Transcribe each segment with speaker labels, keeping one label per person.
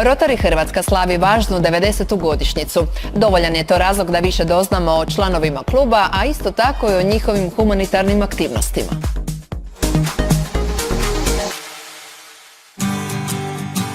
Speaker 1: Rotary Hrvatska slavi važnu 90. godišnjicu. Dovoljan je to razlog da više doznamo o članovima kluba, a isto tako i o njihovim humanitarnim aktivnostima.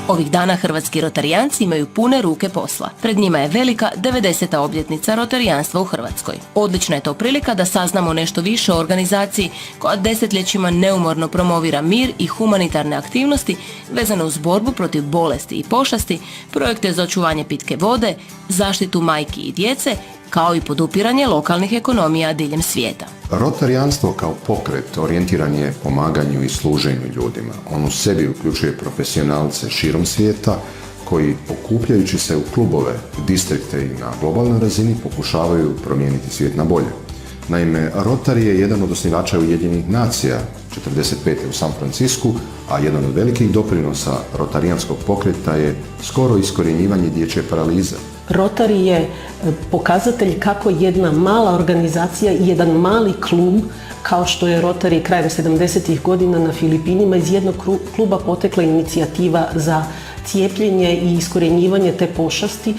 Speaker 2: Ovih dana hrvatski rotarijanci imaju pune ruke posla. Pred njima je velika 90. obljetnica rotarijanstva u Hrvatskoj. Odlična je to prilika da saznamo nešto više o organizaciji koja desetljećima neumorno promovira mir i humanitarne aktivnosti vezane uz borbu protiv bolesti i pošasti, projekte za očuvanje pitke vode, zaštitu majki i djece, kao i podupiranje lokalnih ekonomija diljem svijeta.
Speaker 3: Rotarijanstvo kao pokret orijentiran je pomaganju i služenju ljudima. On u sebi uključuje profesionalce širom svijeta koji, okupljajući se u klubove, distrikte i na globalnoj razini, pokušavaju promijeniti svijet na bolje. Naime, Rotary je jedan od osnivača Ujedinjenih nacija 1945. u San Francisku, a jedan od velikih doprinosa rotarijanskog pokreta je skoro iskorjenjivanje dječje paralize.
Speaker 4: Rotary je pokazatelj kako jedna mala organizacija i jedan mali klub, kao što je Rotary krajem 70. godina na Filipinima, iz jednog kluba potekla inicijativa za cijepljenje i iskorjenjivanje te pošasti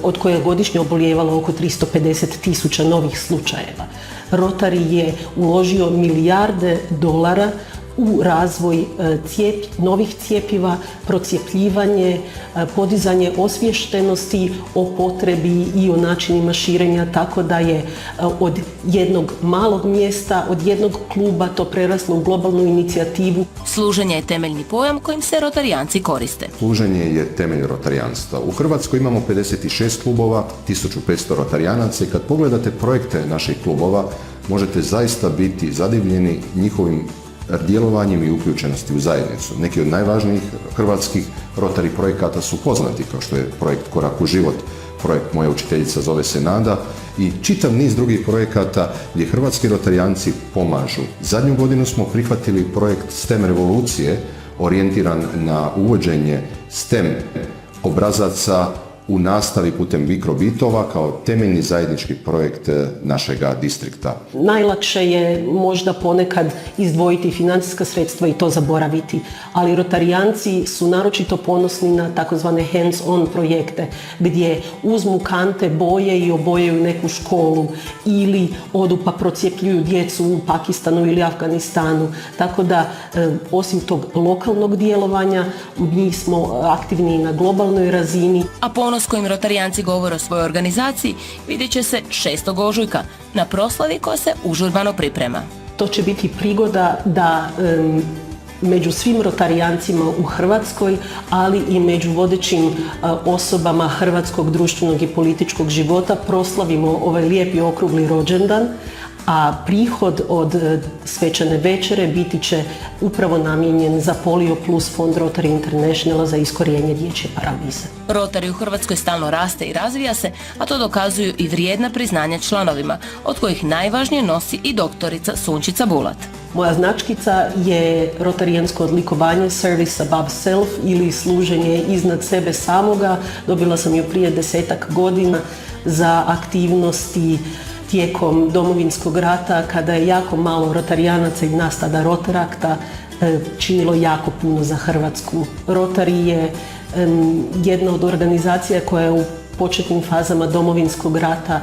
Speaker 4: od koje je godišnje obolijevalo oko 350.000 novih slučajeva. Rotary je uložio milijarde dolara u razvoj novih cjepiva, procjepljivanje, podizanje osviještenosti o potrebi i o načinima širenja, tako da je od jednog malog mjesta, od jednog kluba to preraslo u globalnu inicijativu.
Speaker 2: Služenje je temeljni pojam kojim se rotarijanci koriste.
Speaker 3: Služenje je temelj rotarijanstva. U Hrvatskoj imamo 56 klubova, 1500 rotarijanaca i kad pogledate projekte naših klubova, možete zaista biti zadivljeni njihovim djelovanjem i uključenosti u zajednicu. Neki od najvažnijih hrvatskih Rotary projekata su poznati, kao što je projekt Korak u život, projekt Moja učiteljica zove se Nada i čitav niz drugih projekata gdje hrvatski rotarijanci pomažu. Zadnju godinu smo prihvatili projekt STEM revolucije, orijentiran na uvođenje STEM obrazaca u nastavi putem mikrobitova kao temeljni zajednički projekt našega distrikta.
Speaker 4: Najlakše je možda ponekad izdvojiti financijska sredstva i to zaboraviti, ali rotarijanci su naročito ponosni na takozvane hands-on projekte gdje uzmu kante boje i obojaju neku školu ili odu pa procijepljuju djecu u Pakistanu ili Afganistanu. Tako da, osim tog lokalnog djelovanja, mi smo aktivni na globalnoj razini.
Speaker 2: A ponos kojim rotarijanci govore o svojoj organizaciji vidjet će se 6. ožujka na proslavi koja se užurbano priprema.
Speaker 4: To će biti prigoda da među svim rotarijancima u Hrvatskoj, ali i među vodećim osobama hrvatskog društvenog i političkog života proslavimo ovaj lijepi okrugli rođendan, a prihod od svečane večere biti će upravo namijenjen za Polio Plus fond Rotary Internationala za iskorijenje dječje paralize.
Speaker 2: Rotary u Hrvatskoj stalno raste i razvija se, a to dokazuju i vrijedna priznanja članovima, od kojih najvažnije nosi i doktorica Sunčica Bulat.
Speaker 4: Moja značkica je rotarijansko odlikovanje Service Above Self ili služenje iznad sebe samoga. Dobila sam ju prije 10-ak godina za aktivnosti tijekom Domovinskog rata, kada je jako malo rotarijanaca i nas tada Rotarakta činilo jako puno za Hrvatsku. Rotary je jedna od organizacija koja je u početnim fazama Domovinskog rata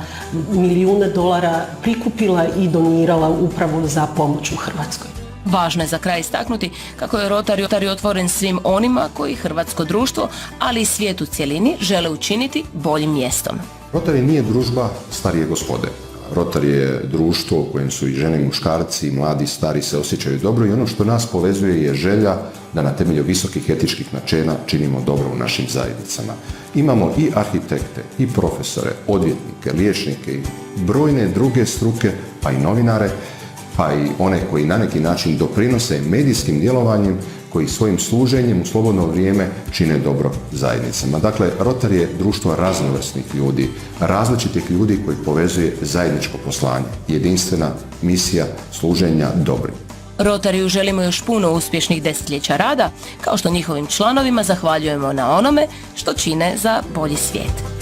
Speaker 4: milijune dolara prikupila i donirala upravo za pomoć u Hrvatskoj.
Speaker 2: Važno je za kraj istaknuti kako je Rotary otvoren svim onima koji hrvatsko društvo, ali i svijet u cjelini žele učiniti boljim mjestom.
Speaker 3: Rotary nije družba starije gospode. Rotary je društvo u kojem su i žene i muškarci, mladi i stari se osjećaju dobro i ono što nas povezuje je želja da na temelju visokih etičkih načela činimo dobro u našim zajednicama. Imamo i arhitekte, i profesore, odvjetnike, liječnike i brojne druge struke, pa i novinare, pa i one koji na neki način doprinose medijskim djelovanjem, koji svojim služenjem u slobodno vrijeme čine dobro zajednicama. Dakle, Rotary je društvo raznovrsnih ljudi, različitih ljudi koji povezuje zajedničko poslanje, jedinstvena misija služenja dobrim.
Speaker 2: Rotaryu želimo još puno uspješnih desetljeća rada, kao što njihovim članovima zahvaljujemo na onome što čine za bolji svijet.